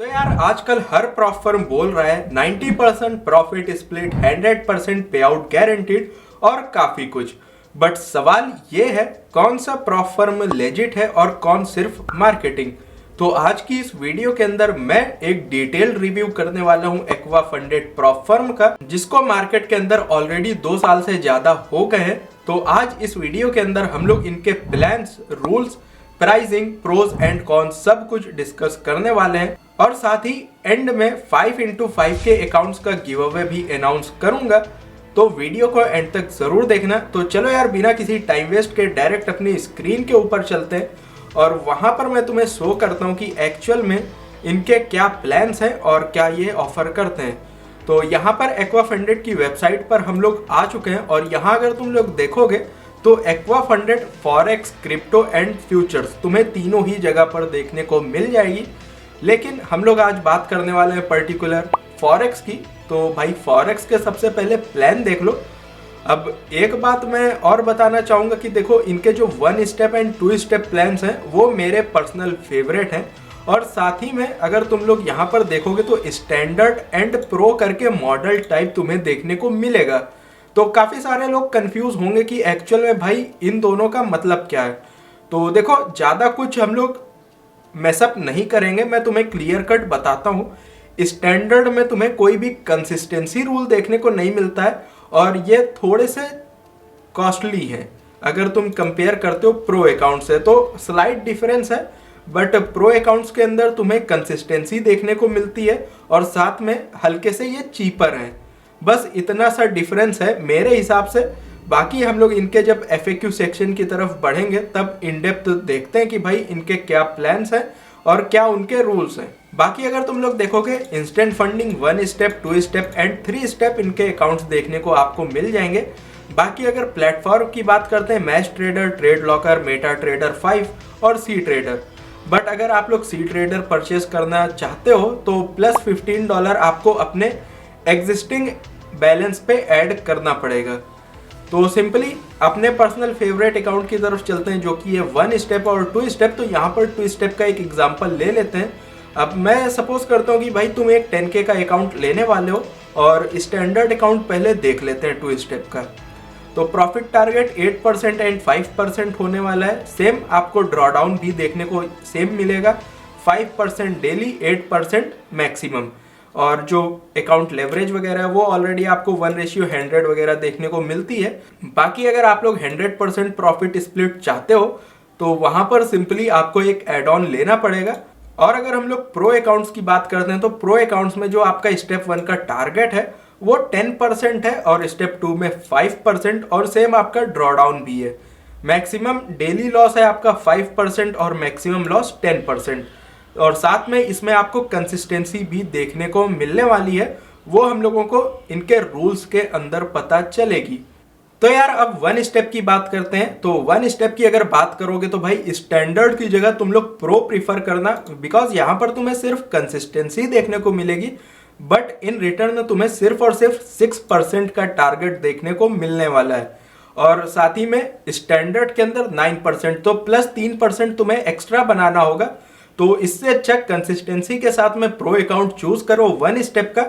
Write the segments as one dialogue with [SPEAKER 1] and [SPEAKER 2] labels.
[SPEAKER 1] तो यार आजकल हर प्रॉप फर्म बोल रहा है 90% प्रॉफिट स्प्लिट, 100% पे आउट गारंटीड और काफी कुछ। बट सवाल ये है कौन सा प्रॉप फर्म लेजिट है और कौन सिर्फ मार्केटिंग। तो आज की इस वीडियो के अंदर मैं एक डिटेल रिव्यू करने वाला हूं एक्वा फंडेड प्रॉप फर्म का, जिसको मार्केट के अंदर ऑलरेडी 2 साल से ज्यादा हो गए हैं। तो आज इस वीडियो के अंदर हम लोग इनके plans, rules, pricing, pros and con सब कुछ डिस्कस करने वाले हैं और साथ ही एंड में 5x5 के अकाउंट्स का गिव अवे भी अनाउंस करूंगा। तो वीडियो को एंड तक जरूर देखना। तो चलो यार बिना किसी टाइम वेस्ट के डायरेक्ट अपनी स्क्रीन के ऊपर चलते हैं और वहां पर मैं तुम्हें शो करता हूं कि एक्चुअल में इनके क्या प्लान्स हैं और क्या ये ऑफर करते हैं। तो यहाँ पर एक्वा फंडेड की वेबसाइट पर हम लोग आ चुके हैं और यहाँ अगर तुम लोग देखोगे तो aqua funded forex, crypto and futures तुम्हें तीनों ही जगह पर देखने को मिल जाएगी। लेकिन हम लोग आज बात करने वाले हैं पर्टिकुलर फॉरेक्स की। तो भाई फॉरेक्स के सबसे पहले प्लान देख लो। अब एक बात मैं और बताना चाहूँगा कि देखो इनके जो 1 स्टेप एंड 2 स्टेप प्लान्स हैं वो मेरे पर्सनल फेवरेट हैं। और साथ ही में अगर तुम लोग यहाँ पर देखोगे तो स्टैंडर्ड एंड प्रो करके मॉडल टाइप तुम्हें देखने को मिलेगा। तो काफ़ी सारे लोग कंफ्यूज होंगे कि एक्चुअल में भाई इन दोनों का मतलब क्या है। तो देखो ज़्यादा कुछ हम लोग मैसअप नहीं करेंगे, मैं तुम्हें क्लियर कट बताता हूँ। स्टैंडर्ड में तुम्हें कोई भी कंसिस्टेंसी रूल देखने को नहीं मिलता है और ये थोड़े से कॉस्टली हैं अगर तुम कंपेयर करते हो प्रो अकाउंट से। तो स्लाइट डिफरेंस है, बट प्रो अकाउंट्स के अंदर तुम्हें कंसिस्टेंसी देखने को मिलती है और साथ में हल्के से ये चीपर हैं। बस इतना सा डिफरेंस है मेरे हिसाब से। बाकी हम लोग इनके जब FAQ सेक्शन की तरफ बढ़ेंगे तब इन डेप्थ देखते हैं कि भाई इनके क्या प्लान्स हैं और क्या उनके रूल्स हैं। बाकी अगर तुम लोग देखोगे instant funding 1 step, 2 step and 3 step इनके अकाउंट्स देखने को आपको मिल जाएंगे। बाकी अगर प्लेटफॉर्म की बात करते हैं match trader, trade locker, Meta trader 5 और सी ट्रेडर। बट अगर आप लोग सी ट्रेडर परचेज करना चाहते हो तो प्लस $15 आपको अपने एग्जिस्टिंग बैलेंस पे ऐड करना पड़ेगा। तो सिंपली अपने पर्सनल फेवरेट अकाउंट की तरफ चलते हैं जो कि है 1 स्टेप और 2 स्टेप। तो यहाँ पर 2 स्टेप का एक एग्जांपल ले लेते हैं। अब मैं सपोज करता हूँ कि भाई तुम एक 10K का अकाउंट लेने वाले हो और स्टैंडर्ड अकाउंट पहले देख लेते हैं 2 स्टेप का। तो प्रॉफिट टारगेट 8% एंड 5% होने वाला है। सेम आपको ड्रॉडाउन भी देखने को सेम मिलेगा, 5% डेली, 8% मैक्सिमम। और जो अकाउंट लेवरेज वगैरह है वो ऑलरेडी आपको 1:100 वगैरह देखने को मिलती है। बाकी अगर आप लोग 100% प्रॉफिट स्प्लिट चाहते हो तो वहां पर सिंपली आपको एक एड ऑन लेना पड़ेगा। और अगर हम लोग प्रो अकाउंट्स की बात करते हैं तो प्रो अकाउंट्स में जो आपका स्टेप 1 का टारगेट है वो 10% है और स्टेप 2 में 5% और सेम आपका ड्रॉडाउन भी है। मैक्सिमम डेली लॉस है आपका 5% और मैक्सिमम लॉस 10%। और साथ में इसमें आपको कंसिस्टेंसी भी देखने को मिलने वाली है, वो हम लोगों को इनके रूल्स के अंदर पता चलेगी। तो यार अब 1 स्टेप की बात करते हैं। तो 1 स्टेप की अगर बात करोगे तो भाई स्टैंडर्ड की जगह तुम लोग प्रो प्रीफर करना, बिकॉज यहाँ पर तुम्हें सिर्फ कंसिस्टेंसी देखने को मिलेगी बट इन रिटर्न तुम्हें सिर्फ और सिर्फ 6% का टारगेट देखने को मिलने वाला है। और साथ ही में स्टैंडर्ड के अंदर 9%, तो प्लस 3% तुम्हें एक्स्ट्रा बनाना होगा। तो इससे अच्छा कंसिस्टेंसी के साथ में प्रो अकाउंट चूज करो। 1 स्टेप का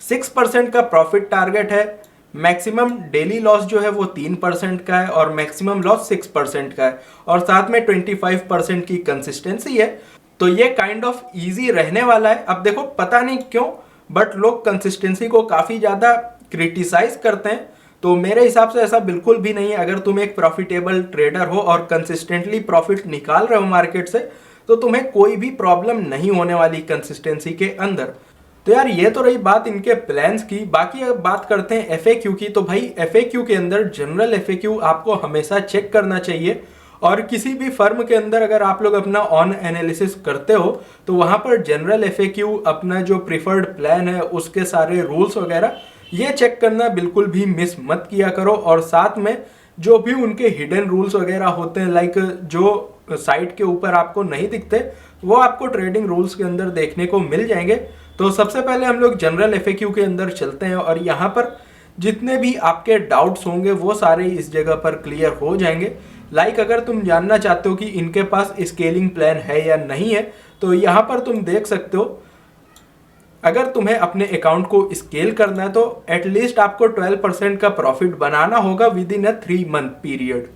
[SPEAKER 1] 6% का प्रॉफिट टारगेट है, मैक्सिमम डेली लॉस जो है वो 3% का है और मैक्सिमम लॉस 6% का है और साथ में 25% की कंसिस्टेंसी है। तो ये काइंड ऑफ इजी रहने वाला है। अब देखो पता नहीं क्यों बट लोग कंसिस्टेंसी को काफी ज्यादा क्रिटिसाइज करते हैं, तो मेरे हिसाब से ऐसा बिल्कुल भी नहीं है। अगर तुम एक प्रॉफिटेबल ट्रेडर हो और कंसिस्टेंटली प्रॉफिट निकाल रहे हो मार्केट से तो तुम्हें कोई भी प्रॉब्लम नहीं होने वाली कंसिस्टेंसी के अंदर। तो यार ये तो रही बात इनके प्लान्स की। बाकी अब बात करते हैं FAQ की। तो भाई FAQ के अंदर जनरल FAQ आपको हमेशा चेक करना चाहिए और किसी भी फर्म के अंदर अगर आप लोग अपना ऑन एनालिसिस करते हो तो वहां पर जनरल FAQ अपना जो प्रिफर्ड प्लान है उसके सारे रूल्स वगैरह ये चेक करना बिल्कुल भी मिस मत किया करो। और साथ में जो भी उनके हिडन रूल्स वगैरह होते हैं, लाइक जो साइट के ऊपर आपको नहीं दिखते, वो आपको ट्रेडिंग रूल्स के अंदर देखने को मिल जाएंगे। तो सबसे पहले हम लोग जनरल FAQ के अंदर चलते हैं और यहाँ पर जितने भी आपके डाउट्स होंगे वो सारे इस जगह पर क्लियर हो जाएंगे। लाइक अगर तुम जानना चाहते हो कि इनके पास स्केलिंग प्लान है या नहीं है तो यहाँ पर तुम देख सकते हो अगर तुम्हें अपने अकाउंट को स्केल करना है तो एटलीस्ट आपको 12% का प्रॉफिट बनाना होगा with in a 3 month period.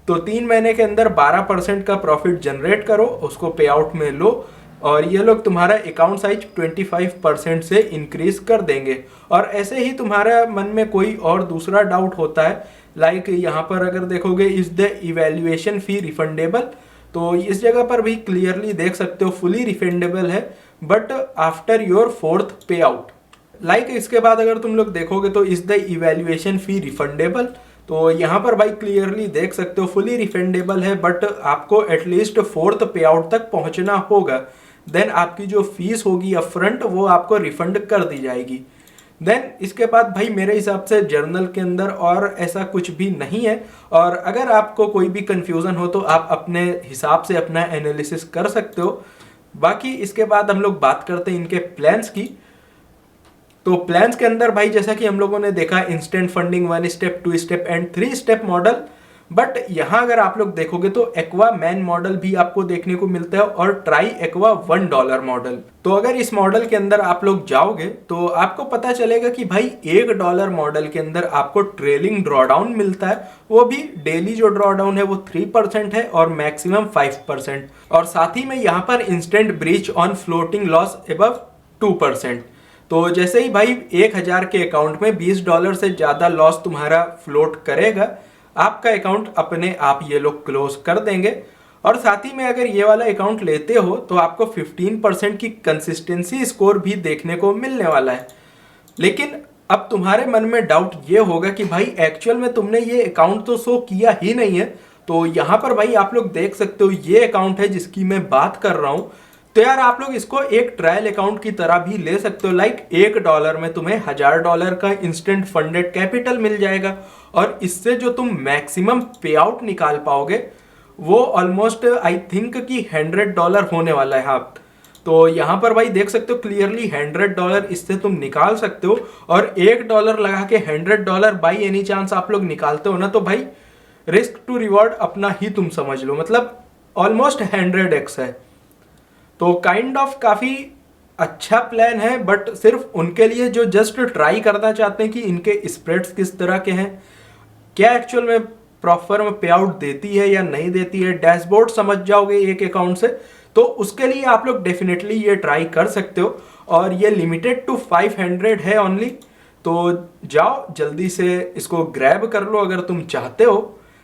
[SPEAKER 1] तो 3 महीने के अंदर 12% का प्रॉफिट जनरेट करो, उसको पे आउट में लो, और ये लोग तुम्हारा अकाउंट साइज 25% से इंक्रीज कर देंगे। और ऐसे ही तुम्हारा मन में कोई और दूसरा डाउट होता है, लाइक यहाँ पर अगर देखोगे is the evaluation fee refundable, तो इस जगह पर भी क्लियरली देख सकते हो फुली रिफंडेबल है, बट आफ्टर योर 4th पे आउट। लाइक इसके बाद अगर तुम लोग देखोगे तो is the evaluation fee refundable, तो यहाँ पर भाई क्लियरली देख सकते हो फुली रिफंडेबल है, बट आपको एटलीस्ट 4th पे आउट तक पहुंचना होगा। देन आपकी जो फीस होगी अपफ्रंट वो आपको रिफंड कर दी जाएगी। देन इसके बाद भाई मेरे हिसाब से जर्नल के अंदर और ऐसा कुछ भी नहीं है, और अगर आपको कोई भी कंफ्यूजन हो तो आप अपने हिसाब से अपना एनालिसिस कर सकते हो। बाकी इसके बाद हम लोग बात करते हैं इनके प्लान्स की। तो प्लान्स के अंदर भाई जैसा कि हम लोगों ने देखा instant funding 1 step 2 step and 3 step model, but यहाँ अगर आप लोग देखोगे तो एक्वा मैन मॉडल भी आपको देखने को मिलता है और ट्राई एक्वा $1 मॉडल। तो अगर इस मॉडल के अंदर आप लोग जाओगे तो आपको पता चलेगा कि भाई $1 मॉडल के अंदर आपको ट्रेलिंग ड्रॉडाउन मिलता है, वो भी डेली जो ड्रॉडाउन है वो 3% है और मैक्सिमम 5%, और साथ ही में यहाँ पर instant breach on floating loss above 2%। तो जैसे ही भाई 1000 के अकाउंट में $20 से ज्यादा लॉस तुम्हारा फ्लोट करेगा, आपका अकाउंट अपने आप ये लोग क्लोज कर देंगे। और साथ ही में अगर ये वाला अकाउंट लेते हो तो आपको 15% की कंसिस्टेंसी स्कोर भी देखने को मिलने वाला है। लेकिन अब तुम्हारे मन में डाउट ये होगा कि भाई एक्चुअल में तुमने ये अकाउंट तो शो किया ही नहीं है। तो यहाँ पर भाई आप लोग देख सकते हो ये अकाउंट है जिसकी मैं बात कर रहा हूँ। तो यार आप लोग इसको एक ट्रायल अकाउंट की तरह भी ले सकते हो। लाइक $1 में तुम्हें $1000 का इंस्टेंट फंडेड कैपिटल मिल जाएगा, और इससे जो तुम मैक्सिमम पे आउट निकाल पाओगे वो ऑलमोस्ट आई थिंक कि $100 होने वाला है। हाँ, तो यहाँ पर भाई देख सकते हो क्लियरली $100 इससे तुम निकाल सकते हो, और $1 लगा के $100 बाई एनी चांस आप लोग निकालते हो ना, तो भाई रिस्क टू रिवॉर्ड अपना ही तुम समझ लो, मतलब ऑलमोस्ट 100x है। तो काइंड ऑफ काफ़ी अच्छा प्लान है, बट सिर्फ उनके लिए जो जस्ट ट्राई करना चाहते हैं कि इनके स्प्रेड्स किस तरह के हैं, क्या एक्चुअल में प्रॉपर में पे आउट देती है या नहीं देती है, डैशबोर्ड समझ जाओगे एक अकाउंट से, तो उसके लिए आप लोग डेफिनेटली ये ट्राई कर सकते हो। और ये लिमिटेड टू 500 है ओनली, तो जाओ जल्दी से इसको ग्रैब कर लो अगर तुम चाहते हो।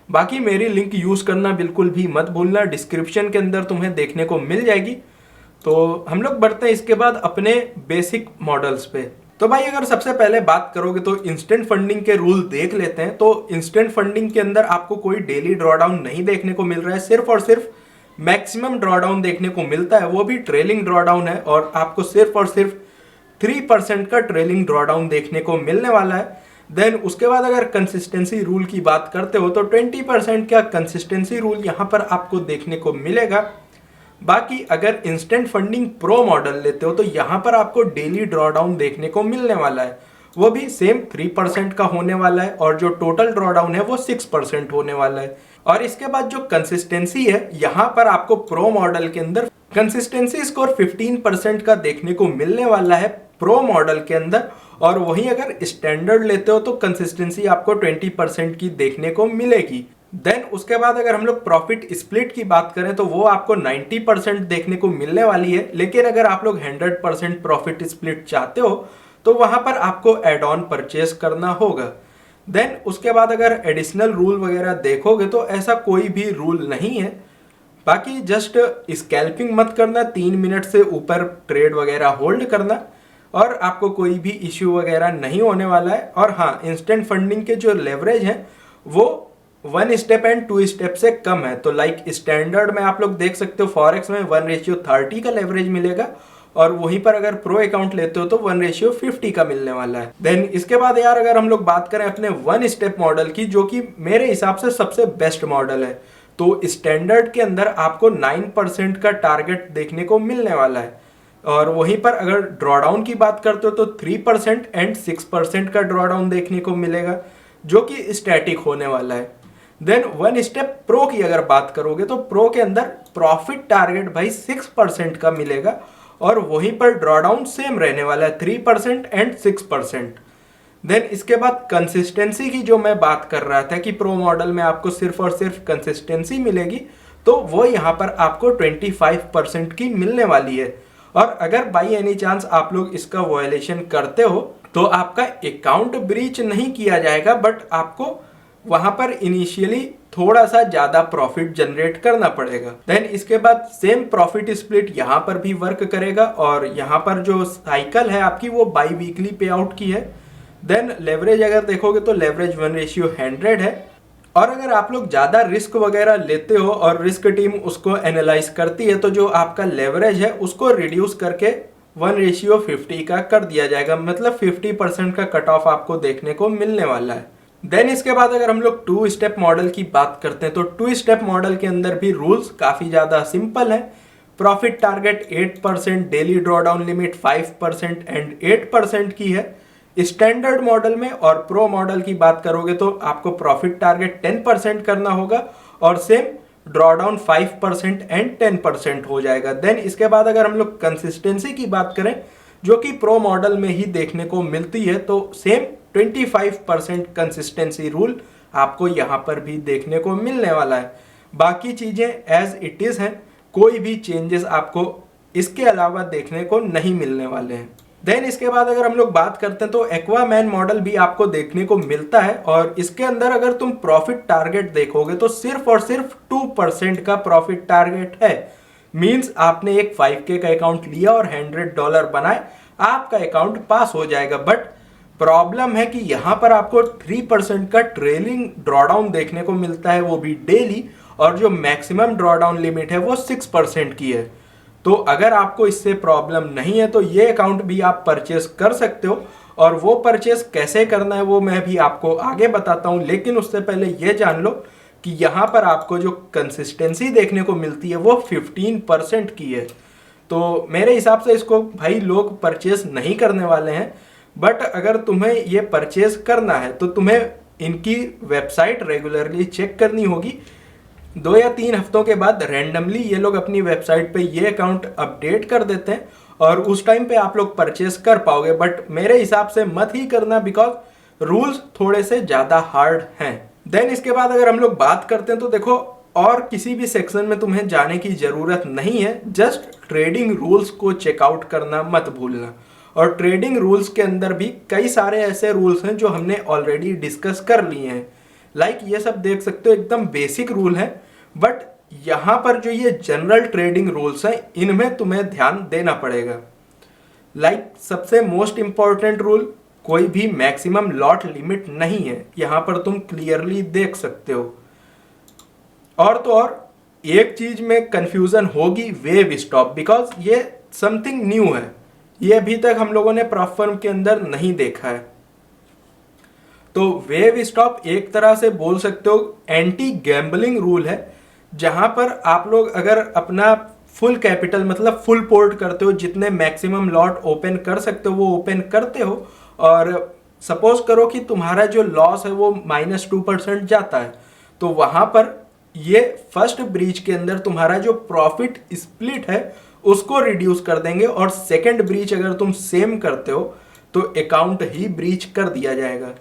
[SPEAKER 1] बाकी मेरी लिंक यूज़ करना बिल्कुल भी मत भूलना, डिस्क्रिप्शन के अंदर तुम्हें देखने को मिल जाएगी। तो हम लोग बढ़ते हैं इसके बाद अपने बेसिक मॉडल्स पे। तो भाई अगर सबसे पहले बात करोगे तो इंस्टेंट फंडिंग के रूल देख लेते हैं। तो इंस्टेंट फंडिंग के अंदर आपको कोई डेली ड्रॉडाउन नहीं देखने को मिल रहा है, सिर्फ और सिर्फ मैक्सिमम ड्रॉडाउन देखने को मिलता है, वो भी ट्रेलिंग ड्रॉडाउन है, और आपको सिर्फ और सिर्फ 3% का ट्रेलिंग ड्रॉडाउन देखने को मिलने वाला है। देन उसके बाद अगर कंसिस्टेंसी रूल की बात करते हो तो 20% का कंसिस्टेंसी रूल यहाँ पर आपको देखने को मिलेगा। बाकी अगर इंस्टेंट फंडिंग प्रो मॉडल लेते हो तो यहाँ पर आपको डेली ड्रॉडाउन देखने को मिलने वाला है, वो भी सेम 3% का होने वाला है, और जो टोटल ड्रॉडाउन है वो 6% होने वाला है। और इसके बाद जो कंसिस्टेंसी है यहाँ पर आपको प्रो मॉडल के अंदर कंसिस्टेंसी स्कोर 15% का देखने को मिलने वाला है प्रो मॉडल के अंदर, और वहीं अगर स्टैंडर्ड लेते हो तो कंसिस्टेंसी आपको 20% की देखने को मिलेगी। देन उसके बाद अगर हम लोग प्रॉफिट स्प्लिट की बात करें तो वो आपको 90% देखने को मिलने वाली है, लेकिन अगर आप लोग 100% प्रॉफिट स्प्लिट चाहते हो तो वहां पर आपको एड ऑन परचेज करना होगा। देन उसके बाद अगर एडिशनल रूल वगैरह देखोगे तो ऐसा कोई भी रूल नहीं है। बाकी जस्ट स्कैल्पिंग मत करना, 3 मिनट से ऊपर ट्रेड वगैरह होल्ड करना, और आपको कोई भी इश्यू वगैरह नहीं होने वाला है। और हाँ, इंस्टेंट फंडिंग के जो लेवरेज हैं वो 1 स्टेप एंड 2 स्टेप से कम है। तो लाइक स्टैंडर्ड में आप लोग देख सकते हो फॉरेक्स में 1:30 का लेवरेज मिलेगा, और वहीं पर अगर प्रो अकाउंट लेते हो तो 1:50 का मिलने वाला है। देन इसके बाद यार अगर हम लोग बात करें अपने 1 स्टेप मॉडल की, जो कि मेरे हिसाब से सबसे बेस्ट मॉडल है, तो स्टैंडर्ड के अंदर आपको 9% का टारगेट देखने को मिलने वाला है, और वहीं पर अगर ड्रॉडाउन की बात करते हो तो 3% एंड 6% का ड्रॉडाउन देखने को मिलेगा, जो कि स्टैटिक होने वाला है। देन 1 स्टेप प्रो की अगर बात करोगे तो प्रो के अंदर प्रॉफिट टारगेट भाई 6% का मिलेगा, और वहीं पर ड्रॉडाउन सेम रहने वाला है 3% एंड 6%। देन इसके बाद कंसिस्टेंसी की जो मैं बात कर रहा था कि प्रो मॉडल में आपको सिर्फ और सिर्फ कंसिस्टेंसी मिलेगी, तो वो यहाँ पर आपको 25% की मिलने वाली है। और अगर बाई एनी चांस आप लोग इसका वायलेशन करते हो तो आपका अकाउंट ब्रीच नहीं किया जाएगा, बट आपको वहां पर इनिशियली थोड़ा सा ज्यादा प्रॉफिट जनरेट करना पड़ेगा। देन इसके बाद सेम प्रॉफिट स्प्लिट यहाँ पर भी वर्क करेगा और यहाँ पर जो साइकिल है आपकी वो बाई वीकली पे आउट की है। देन लेवरेज अगर देखोगे तो लेवरेज 1:100 है। और अगर आप लोग ज़्यादा रिस्क वगैरह लेते हो और रिस्क टीम उसको एनालाइज करती है तो जो आपका लेवरेज है उसको रिड्यूस करके 1:50 का कर दिया जाएगा, मतलब 50% का कट ऑफ आपको देखने को मिलने वाला है। देन इसके बाद अगर हम लोग 2 स्टेप मॉडल की बात करते हैं तो 2 स्टेप मॉडल के अंदर भी रूल्स काफ़ी ज़्यादा सिंपल है। Profit target 8%, daily drawdown limit 5% and 8% की है। स्टैंडर्ड मॉडल में और प्रो मॉडल की बात करोगे तो आपको प्रॉफिट टारगेट 10% करना होगा और सेम ड्रॉडाउन 5% एंड 10% हो जाएगा। देन इसके बाद अगर हम लोग कंसिस्टेंसी की बात करें जो कि प्रो मॉडल में ही देखने को मिलती है, तो सेम 25% कंसिस्टेंसी रूल आपको यहाँ पर भी देखने को मिलने वाला है। बाकी चीज़ें एज इट इज़ हैं, कोई भी चेंजेस आपको इसके अलावा देखने को नहीं मिलने वाले हैं। देन इसके बाद अगर हम लोग बात करते हैं तो एक्वामैन मॉडल भी आपको देखने को मिलता है और इसके अंदर अगर तुम प्रॉफिट टारगेट देखोगे तो सिर्फ और सिर्फ 2% का प्रॉफिट टारगेट है। मींस आपने एक 5K का अकाउंट लिया और $100 बनाए, आपका अकाउंट पास हो जाएगा। बट प्रॉब्लम है कि यहाँ पर आपको 3% का ट्रेलिंग ड्रॉडाउन देखने को मिलता है, वो भी डेली, और जो मैक्सिमम ड्रॉडाउन लिमिट है वो 6% की है। तो अगर आपको इससे प्रॉब्लम नहीं है तो ये अकाउंट भी आप परचेस कर सकते हो, और वो परचेस कैसे करना है वो मैं भी आपको आगे बताता हूँ। लेकिन उससे पहले ये जान लो कि यहाँ पर आपको जो कंसिस्टेंसी देखने को मिलती है वो 15% की है। तो मेरे हिसाब से इसको भाई लोग परचेस नहीं करने वाले हैं। बट अगर तुम्हें ये परचेस करना है तो तुम्हें इनकी वेबसाइट रेगुलरली चेक करनी होगी। 2 या 3 हफ्तों के बाद रैंडमली ये लोग अपनी वेबसाइट पे ये अकाउंट अपडेट कर देते हैं और उस टाइम पे आप लोग परचेस कर पाओगे। बट मेरे हिसाब से मत ही करना, बिकॉज रूल्स थोड़े से ज़्यादा हार्ड हैं। देन इसके बाद अगर हम लोग बात करते हैं तो देखो, और किसी भी सेक्शन में तुम्हें जाने की ज़रूरत नहीं है, जस्ट ट्रेडिंग रूल्स को चेकआउट करना मत भूलना। और ट्रेडिंग रूल्स के अंदर भी कई सारे ऐसे रूल्स हैं जो हमने ऑलरेडी डिस्कस कर लिए हैं। लाइक ये सब देख सकते हो, एकदम बेसिक रूल है। बट यहाँ पर जो ये जनरल ट्रेडिंग रूल्स हैं इनमें तुम्हें ध्यान देना पड़ेगा। लाइक सबसे मोस्ट इंपॉर्टेंट रूल, कोई भी मैक्सिमम लॉट लिमिट नहीं है, यहाँ पर तुम क्लियरली देख सकते हो। और तो और एक चीज में कंफ्यूजन होगी, वेव स्टॉप, बिकॉज ये समथिंग न्यू है, ये अभी तक हम लोगों ने प्रॉप फर्म के अंदर नहीं देखा है। तो वेव स्टॉप एक तरह से बोल सकते हो एंटी गैम्बलिंग रूल है, जहां पर आप लोग अगर अपना फुल कैपिटल मतलब फुल पोर्ट करते हो, जितने मैक्सिमम लॉट ओपन कर सकते हो वो ओपन करते हो, और सपोज करो कि तुम्हारा जो लॉस है वो -2% जाता है, तो वहां पर ये फर्स्ट ब्रीच के अंदर तुम्हारा जो प्रॉफिट स्प्लिट है उसको रिड्यूस कर देंगे, और सेकंड ब्रीच अगर तुम सेम करते हो तो अकाउंट ही ब्रीच कर दिया जाएगा।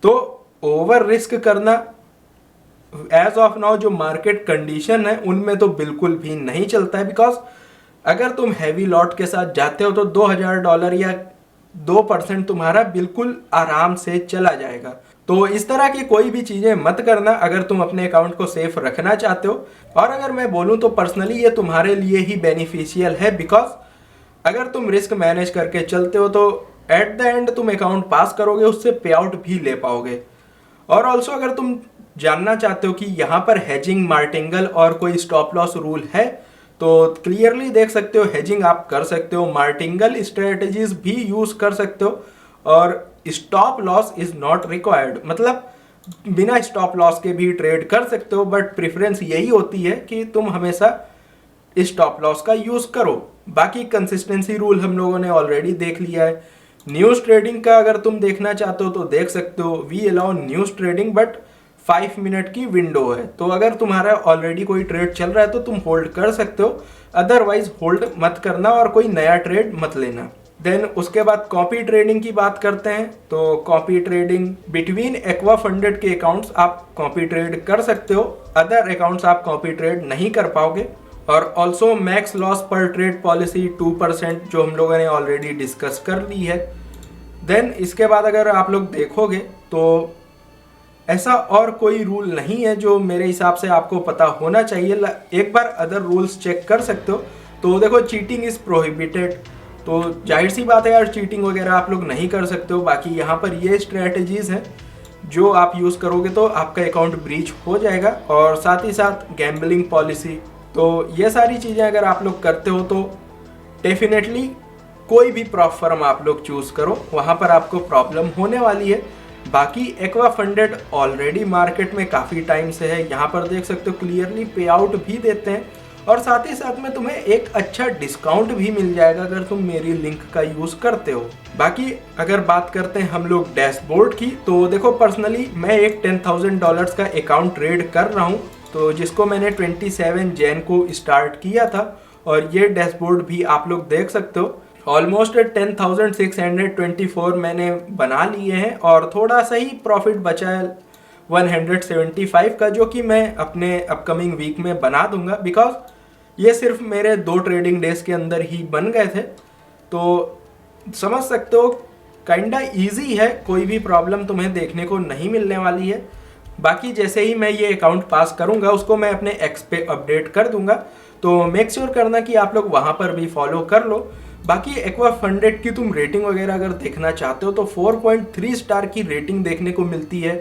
[SPEAKER 1] तो ओवर रिस्क करना एज ऑफ नाउ जो मार्केट कंडीशन है उनमें तो बिल्कुल भी नहीं चलता है, बिकॉज अगर तुम हैवी लॉट के साथ जाते हो तो $2000 या 2% तुम्हारा बिल्कुल आराम से चला जाएगा। तो इस तरह की कोई भी चीज़ें मत करना अगर तुम अपने अकाउंट को सेफ रखना चाहते हो। और अगर मैं बोलूँ तो पर्सनली ये तुम्हारे लिए ही बेनिफिशियल है, बिकॉज अगर तुम रिस्क मैनेज करके चलते हो तो एट द एंड तुम अकाउंट पास करोगे, उससे पे आउट भी ले पाओगे। और ऑल्सो अगर तुम जानना चाहते हो कि यहाँ पर हेजिंग, मार्टिंगल और कोई स्टॉप लॉस रूल है, तो क्लियरली देख सकते हो हेजिंग आप कर सकते हो, मार्टिंगल स्ट्रेटजीज भी यूज कर सकते हो, और stop loss is not required, मतलब बिना स्टॉप लॉस के भी ट्रेड कर सकते हो। बट प्रेफरेंस यही होती है कि तुम हमेशा स्टॉप लॉस का यूज करो। बाकी कंसिस्टेंसी रूल हम लोगों ने ऑलरेडी देख लिया है। न्यूज़ ट्रेडिंग का अगर तुम देखना चाहते हो तो देख सकते हो, we allow news trading, but 5 minute की विंडो है। तो अगर तुम्हारा ऑलरेडी कोई ट्रेड चल रहा है तो तुम होल्ड कर सकते हो, अदरवाइज होल्ड मत करना और कोई नया ट्रेड मत लेना। देन उसके बाद कॉपी ट्रेडिंग की बात करते हैं। तो copy trading between aqua funded के अकाउंट्स आप कॉपी ट्रेड कर सकते हो, अदर अकाउंट्स आप कॉपी ट्रेड नहीं कर पाओगे। और ऑल्सो मैक्स लॉस पर ट्रेड पॉलिसी 2% जो हम लोगों ने ऑलरेडी डिस्कस कर ली है। देन इसके बाद अगर आप लोग देखोगे तो ऐसा और कोई रूल नहीं है जो मेरे हिसाब से आपको पता होना चाहिए। एक बार अदर रूल्स चेक कर सकते हो। तो देखो चीटिंग इज प्रोहिबिटेड, तो जाहिर सी बात है यार चीटिंग वगैरह आप लोग नहीं कर सकते हो। बाकी यहाँ पर ये स्ट्रेटजीज हैं जो आप यूज़ करोगे तो आपका अकाउंट ब्रीच हो जाएगा। और साथ ही साथ गैम्बलिंग पॉलिसी, तो ये सारी चीज़ें अगर आप लोग करते हो तो डेफिनेटली कोई भी प्रॉप फर्म आप लोग चूज़ करो, वहाँ पर आपको प्रॉब्लम होने वाली है। बाकी एक्वा फंडेड ऑलरेडी मार्केट में काफ़ी टाइम से है, यहाँ पर देख सकते हो क्लियरली पे आउट भी देते हैं और साथ ही साथ में तुम्हें एक अच्छा डिस्काउंट भी मिल जाएगा अगर तुम मेरी लिंक का यूज़ करते हो। बाकी अगर बात करते हैं हम लोग डैशबोर्ड की, तो देखो पर्सनली मैं एक $10,000 का अकाउंट ट्रेड कर रहा हूँ, तो जिसको मैंने 27 जैन को स्टार्ट किया था। और ये डैशबोर्ड भी आप लोग देख सकते हो, ऑलमोस्ट 10,624 मैंने बना लिए हैं और थोड़ा सा ही प्रॉफिट बचा है 175 का, जो कि मैं अपने अपकमिंग वीक में बना दूंगा, बिकॉज ये सिर्फ मेरे 2 ट्रेडिंग डेज के अंदर ही बन गए थे। तो समझ सकते हो काइंडा ईजी है, कोई भी प्रॉब्लम तुम्हें देखने को नहीं मिलने वाली है। बाकी जैसे ही मैं ये अकाउंट पास करूंगा उसको मैं अपने एक्स पे अपडेट कर दूंगा, तो मेक श्योर करना कि आप लोग वहाँ पर भी फॉलो कर लो। बाकी एक्वा फंडेड की तुम रेटिंग वगैरह अगर देखना चाहते हो तो 4.3 स्टार की रेटिंग देखने को मिलती है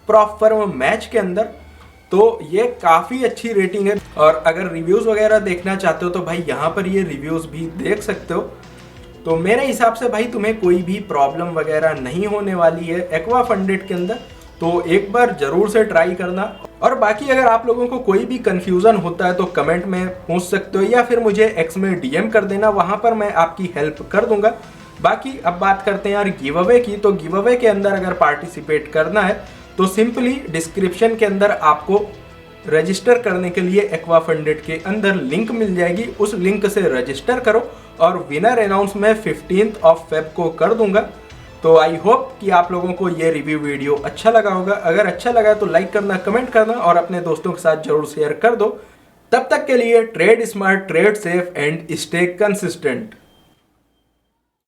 [SPEAKER 1] प्रॉप फर्म मैच के अंदर, तो ये काफ़ी अच्छी रेटिंग है। और अगर रिव्यूज़ वगैरह देखना चाहते हो तो भाई यहाँ पर ये रिव्यूज़ भी देख सकते हो। तो मेरे हिसाब से भाई तुम्हें कोई भी प्रॉब्लम वगैरह नहीं होने वाली है एक्वा फंडेड के अंदर, तो एक बार जरूर से ट्राई करना। और बाकी अगर आप लोगों को कोई भी कंफ्यूजन होता है तो कमेंट में पूछ सकते हो या फिर मुझे एक्स में डीएम कर देना, वहां पर मैं आपकी हेल्प कर दूंगा। बाकी अब बात करते हैं यार गिव अवे की, तो गिव अवे के अंदर अगर पार्टिसिपेट करना है तो सिंपली डिस्क्रिप्शन के अंदर आपको रजिस्टर करने के लिए एक्वा फंडेड के अंदर लिंक मिल जाएगी, उस लिंक से रजिस्टर करो और विनर अनाउंस मैं 15 फेब को कर दूंगा। तो आई होप कि आप लोगों को ये रिव्यू वीडियो अच्छा लगा होगा। अगर अच्छा लगा तो लाइक करना, कमेंट करना और अपने दोस्तों के साथ जरूर शेयर कर दो। तब तक के लिए trade smart, trade safe and stay consistent.